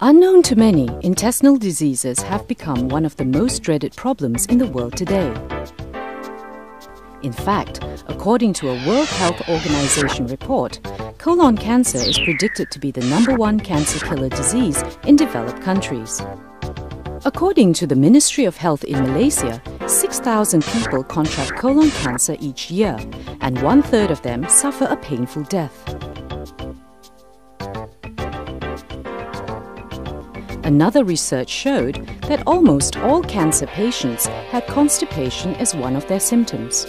Unknown to many, intestinal diseases have become one of the most dreaded problems in the world today. In fact, according to a World Health Organization report, colon cancer is predicted to be the #1 cancer killer disease in developed countries. According to the Ministry of Health in Malaysia, 6,000 people contract colon cancer each year, and 1/3 of them suffer a painful death. Another research showed that almost all cancer patients had constipation as one of their symptoms.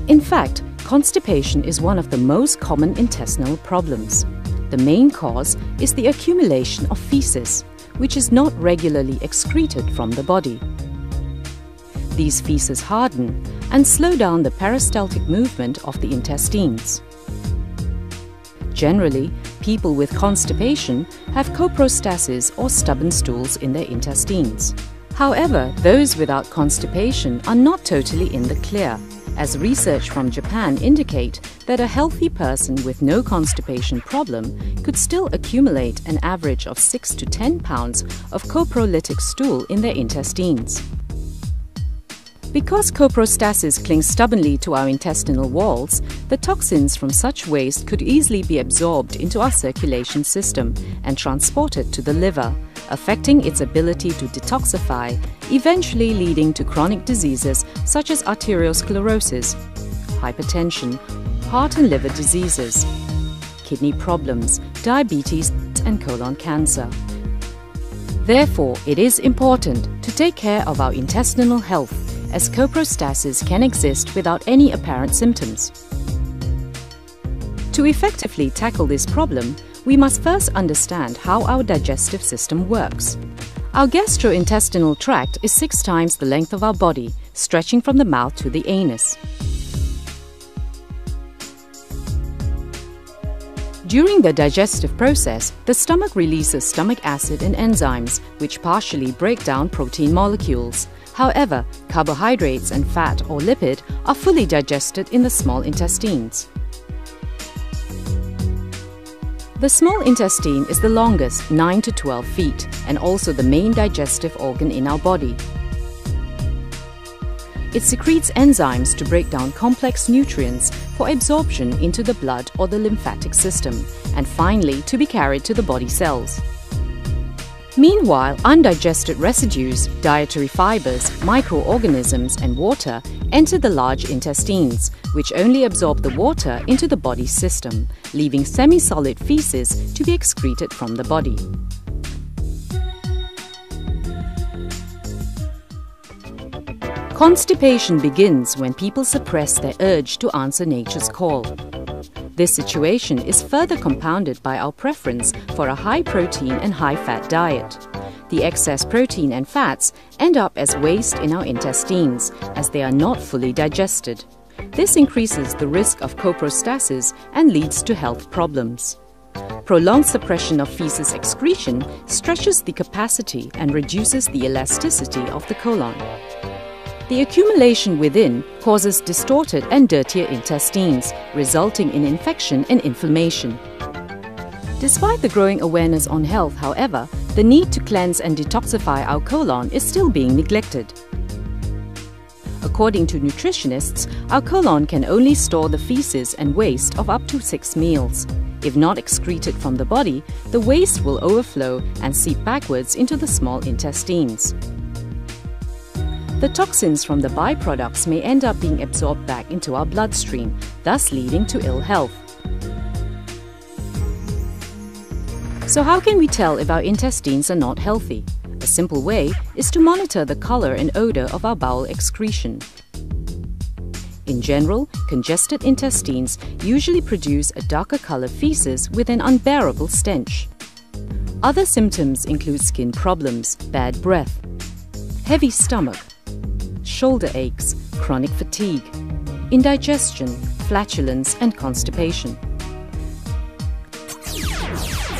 In fact, constipation is one of the most common intestinal problems. The main cause is the accumulation of feces, which is not regularly excreted from the body. These feces harden and slow down the peristaltic movement of the intestines. Generally, people with constipation have coprostasis or stubborn stools in their intestines. However, those without constipation are not totally in the clear, as research from Japan indicate that a healthy person with no constipation problem could still accumulate an average of 6 to 10 pounds of coprolytic stool in their intestines. Because coprostasis clings stubbornly to our intestinal walls, the toxins from such waste could easily be absorbed into our circulation system and transported to the liver, affecting its ability to detoxify, eventually leading to chronic diseases such as arteriosclerosis, hypertension, heart and liver diseases, kidney problems, diabetes, and colon cancer. Therefore, it is important to take care of our intestinal health, as coprostasis can exist without any apparent symptoms. To effectively tackle this problem, we must first understand how our digestive system works. Our gastrointestinal tract is 6 times the length of our body, stretching from the mouth to the anus. During the digestive process, the stomach releases stomach acid and enzymes, which partially break down protein molecules. However, carbohydrates and fat or lipid are fully digested in the small intestines. The small intestine is the longest, 9 to 12 feet, and also the main digestive organ in our body. It secretes enzymes to break down complex nutrients for absorption into the blood or the lymphatic system, and finally to be carried to the body cells. Meanwhile, undigested residues, dietary fibers, microorganisms and water enter the large intestines, which only absorb the water into the body system, leaving semi-solid feces to be excreted from the body. Constipation begins when people suppress their urge to answer nature's call. This situation is further compounded by our preference for a high-protein and high-fat diet. The excess protein and fats end up as waste in our intestines, as they are not fully digested. This increases the risk of coprostasis and leads to health problems. Prolonged suppression of feces excretion stretches the capacity and reduces the elasticity of the colon. The accumulation within causes distorted and dirtier intestines, resulting in infection and inflammation. Despite the growing awareness on health, however, the need to cleanse and detoxify our colon is still being neglected. According to nutritionists, our colon can only store the feces and waste of up to 6 meals. If not excreted from the body, the waste will overflow and seep backwards into the small intestines. The toxins from the byproducts may end up being absorbed back into our bloodstream, thus leading to ill health. So how can we tell if our intestines are not healthy? A simple way is to monitor the color and odor of our bowel excretion. In general, congested intestines usually produce a darker colored feces with an unbearable stench. Other symptoms include skin problems, bad breath, heavy stomach, shoulder aches, chronic fatigue, indigestion, flatulence, and constipation.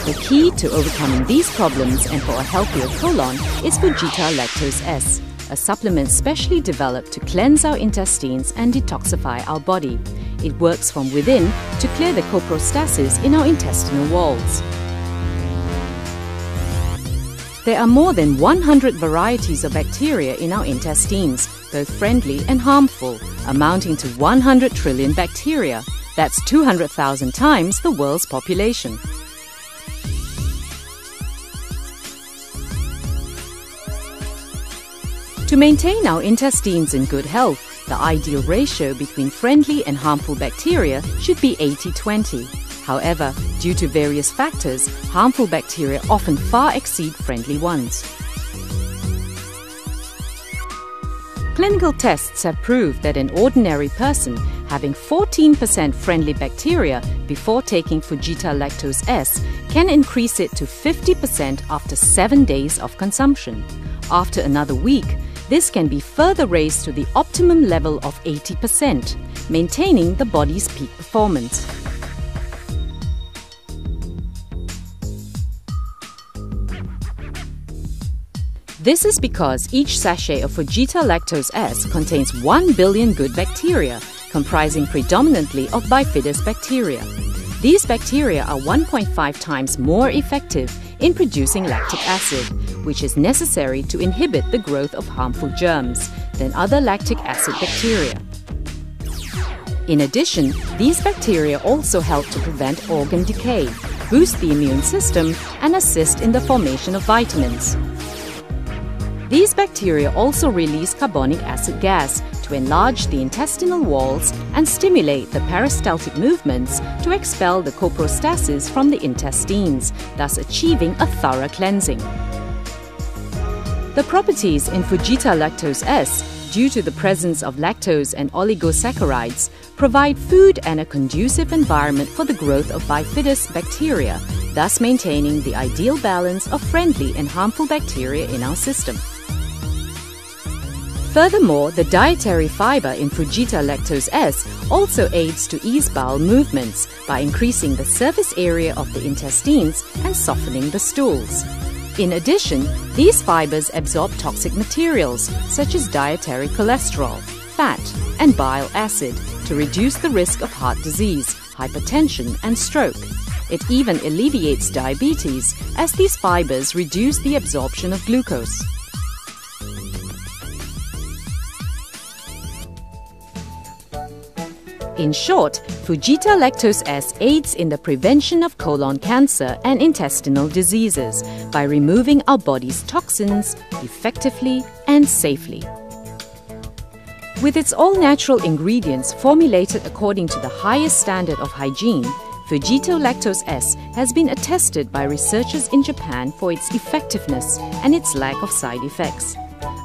The key to overcoming these problems and for a healthier colon is Fujita Lactose S, a supplement specially developed to cleanse our intestines and detoxify our body. It works from within to clear the coprostasis in our intestinal walls. There are more than 100 varieties of bacteria in our intestines, both friendly and harmful, amounting to 100 trillion bacteria. That's 200,000 times the world's population. To maintain our intestines in good health, the ideal ratio between friendly and harmful bacteria should be 80-20. However, due to various factors, harmful bacteria often far exceed friendly ones. Clinical tests have proved that an ordinary person having 14% friendly bacteria before taking Fujita Lactose S can increase it to 50% after 7 days of consumption. After another week, this can be further raised to the optimum level of 80%, maintaining the body's peak performance. This is because each sachet of Fujita Lactose S contains 1 billion good bacteria, comprising predominantly of bifidus bacteria. These bacteria are 1.5 times more effective in producing lactic acid, which is necessary to inhibit the growth of harmful germs, than other lactic acid bacteria. In addition, these bacteria also help to prevent organ decay, boost the immune system, and assist in the formation of vitamins. These bacteria also release carbonic acid gas to enlarge the intestinal walls and stimulate the peristaltic movements to expel the coprostasis from the intestines, thus achieving a thorough cleansing. The properties in Fujita Lactose S, due to the presence of lactose and oligosaccharides, provide food and a conducive environment for the growth of bifidus bacteria, thus maintaining the ideal balance of friendly and harmful bacteria in our system. Furthermore, the dietary fiber in Fujita Lactose S also aids to ease bowel movements by increasing the surface area of the intestines and softening the stools. In addition, these fibers absorb toxic materials such as dietary cholesterol, fat, and bile acid to reduce the risk of heart disease, hypertension, and stroke. It even alleviates diabetes as these fibers reduce the absorption of glucose. In short, Fujita Lactose S aids in the prevention of colon cancer and intestinal diseases by removing our body's toxins effectively and safely. With its all-natural ingredients formulated according to the highest standard of hygiene, Fujita Lactose S has been attested by researchers in Japan for its effectiveness and its lack of side effects.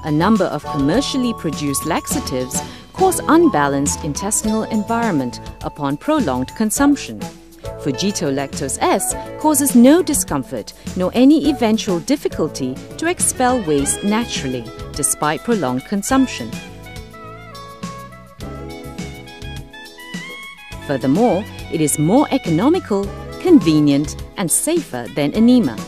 A number of commercially produced laxatives cause unbalanced intestinal environment upon prolonged consumption. Fujita Lactose S causes no discomfort nor any eventual difficulty to expel waste naturally, despite prolonged consumption. Furthermore, it is more economical, convenient, and safer than enema.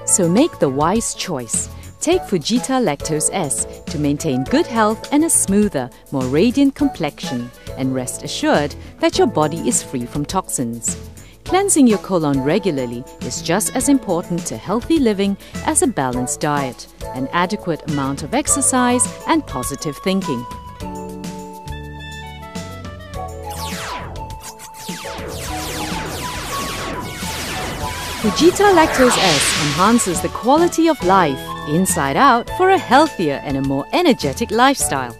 So make the wise choice. Take Fujita Lactose S to maintain good health and a smoother, more radiant complexion, and rest assured that your body is free from toxins. Cleansing your colon regularly is just as important to healthy living as a balanced diet, an adequate amount of exercise, and positive thinking. Fujita Lactose S enhances the quality of life inside out for a healthier and a more energetic lifestyle.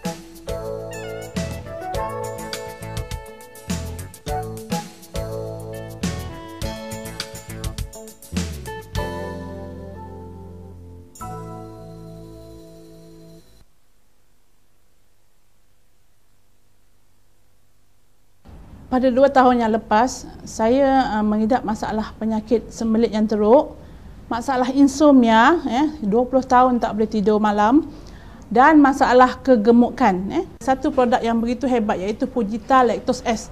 Pada 2 tahun yang lepas, saya mengidap masalah penyakit sembelit yang teruk, masalah insomnia, 20 tahun tak boleh tidur malam, dan masalah kegemukan. Satu produk yang begitu hebat iaitu Fujita Lactose S.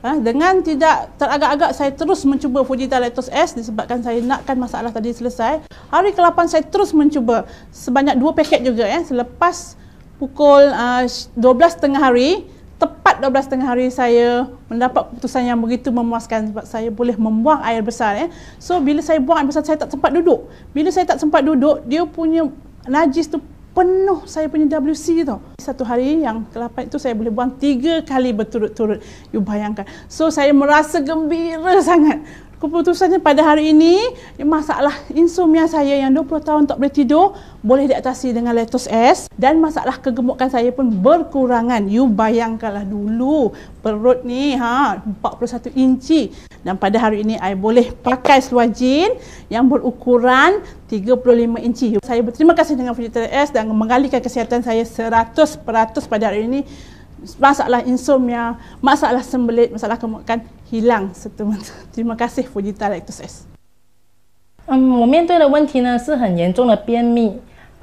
Dengan tidak teragak-agak saya terus mencuba Fujita Lactose S disebabkan saya nakkan masalah tadi selesai. Hari ke-8 saya terus mencuba sebanyak 2 paket juga. Selepas pukul 12 tengah hari, tepat 12 hari saya mendapat keputusan yang begitu memuaskan sebab saya boleh membuang air besar. So bila saya buang air besar, saya tak sempat duduk. Bila saya tak sempat duduk, dia punya najis tu penuh saya punya WC tau. Satu hari yang ke-8 itu saya boleh buang 3 kali berturut-turut. You bayangkan. So saya merasa gembira sangat. Keputusannya pada hari ini, masalah insomnia saya yang 20 tahun tak boleh tidur boleh diatasi dengan Lactose dan masalah kegemukan saya pun berkurangan. You bayangkanlah dulu perut ni 41 inci dan pada hari ini I boleh pakai seluar jean yang berukuran 35 inci. Saya berterima kasih dengan Fujita dan mengalihkan kesihatan saya 100% pada hari ini. Masalah insomnia, masalah sembelit, masalah kegemukan hilang seterusnya. Terima kasih Fujita Lactose。我面对的问题呢是很严重的便秘。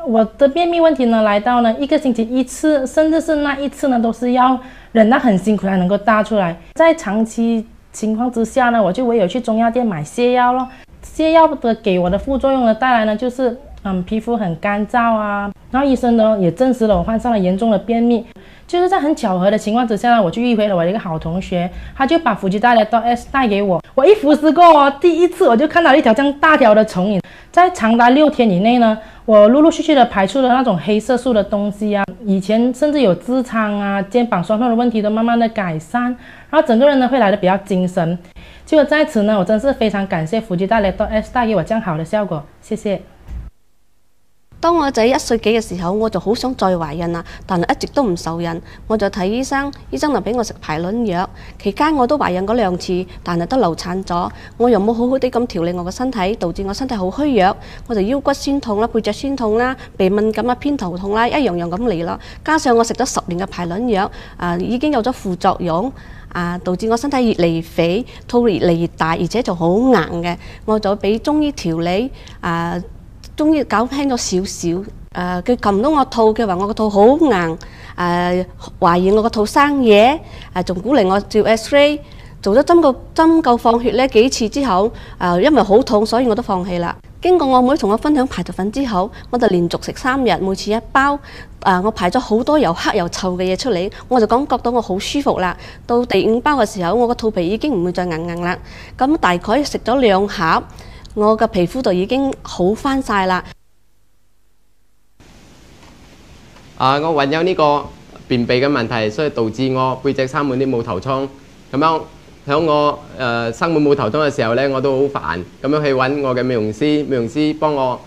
我的便秘问题呢来到呢1个星期1次，甚至是那1次呢都是要忍到很辛苦才能够大出来。在长期情况之下呢，我就唯有去中药店买泻药咯。泻药的给我的副作用呢带来呢就是皮肤很干燥啊，然后医生呢也证实了我患上了严重的便秘。就是在很巧合的情况之下呢，我就遇回了我的一个好同学，他就把Fujita Lactose带给我。我一服食过哦，第一次我就看到一条这样大条的虫蝇，在长达6天以内呢，我陆陆续续的排出了那种黑色素的东西啊，以前甚至有痔疮啊、肩膀酸痛的问题都慢慢的改善，然后整个人呢会来的比较精神。就在此呢，我真是非常感谢Fujita Lactose帶給我這樣好的效果，謝謝。當我仔1歲幾嘅時候，我就好想再懷孕啦，但係一直都唔受孕，我就睇醫生，醫生就俾我食排卵藥。期間我都懷孕嗰2次，但係都流產咗。我又冇好好地咁調理我個身體，導致我身體好虛弱，我就腰骨酸痛啦、背脊酸痛啦、鼻敏感啦、偏頭痛啦，一樣樣咁嚟啦。加上我食咗10年嘅排卵藥，已經有咗副作用。導致我身體越嚟越肥，肚越嚟越大，而且就好硬嘅。我就俾中醫調理，中醫搞輕咗少少。佢撳到我肚嘅話，我個肚好硬。懷疑我個肚生嘢，仲鼓勵我照 X-ray， 做咗針灸放血呢幾次之後，因為好痛，所以我都放棄啦。經過我妹同我分享排毒粉之後，我就連續食3日，每次1包。我排咗好多又黑又臭嘅嘢出嚟，我就感覺到我好舒服啦。到第5包嘅時候，我個肚皮已經唔會再硬啦。咁大概食咗2盒，我嘅皮膚就已經好翻晒啦。我患有呢個便秘嘅問題，所以導致我背脊生滿啲冇頭瘡。咁樣喺我生滿冇頭瘡嘅時候呢，我都好煩，咁樣去揾我嘅美容師，美容師幫我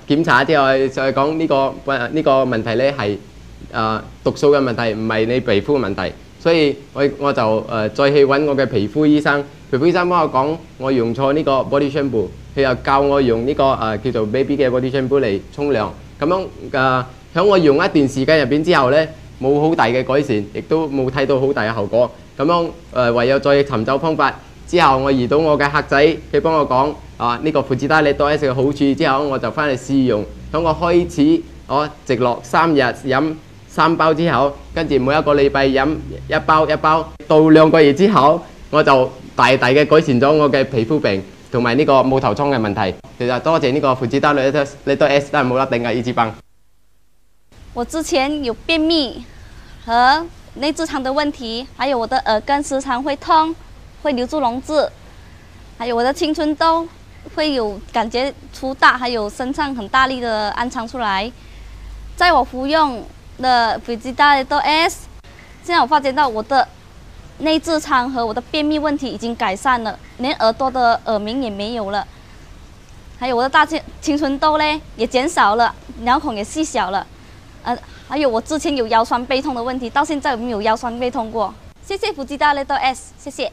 檢查之後再講呢個問題呢係毒素嘅問題，唔係你皮膚嘅問題。所以我就再去揾我嘅皮膚醫生，皮膚醫生幫我講我用錯呢個 body shampoo， 佢又教我用呢個叫做 baby 嘅 body shampoo 嚟沖涼。咁樣喺我用一段時間入邊之後呢，冇好大嘅改善，亦都冇睇到好大嘅後果。咁樣唯有再尋找方法。之後我遇到我嘅客仔，佢幫我講呢個Fujita Lactose嘅好處之後，我就翻嚟試用。喺我開始直落3日飲3包之後，跟住每一個禮拜飲1包，到2個月之後，我就大大嘅改善咗我嘅皮膚病同埋呢個冇頭瘡嘅問題。其實多謝呢個Fujita Lactose，但係冇得頂嘅一支棒。我之前有便秘和内痔疮的问题，还有我的耳根时常会痛，会留住脓痣，还有我的青春痘会有感觉粗大，还有身上很大力的暗疮出来。在我服用的Fujita Lactose，现在我发觉到我的内痔疮和我的便秘问题已经改善了，连耳朵的耳鸣也没有了，还有我的大青春痘呢也减少了，毛孔也细小了。还有我之前有腰酸背痛的问题，到现在没有腰酸背痛过。谢谢Fujita Lactose，谢谢。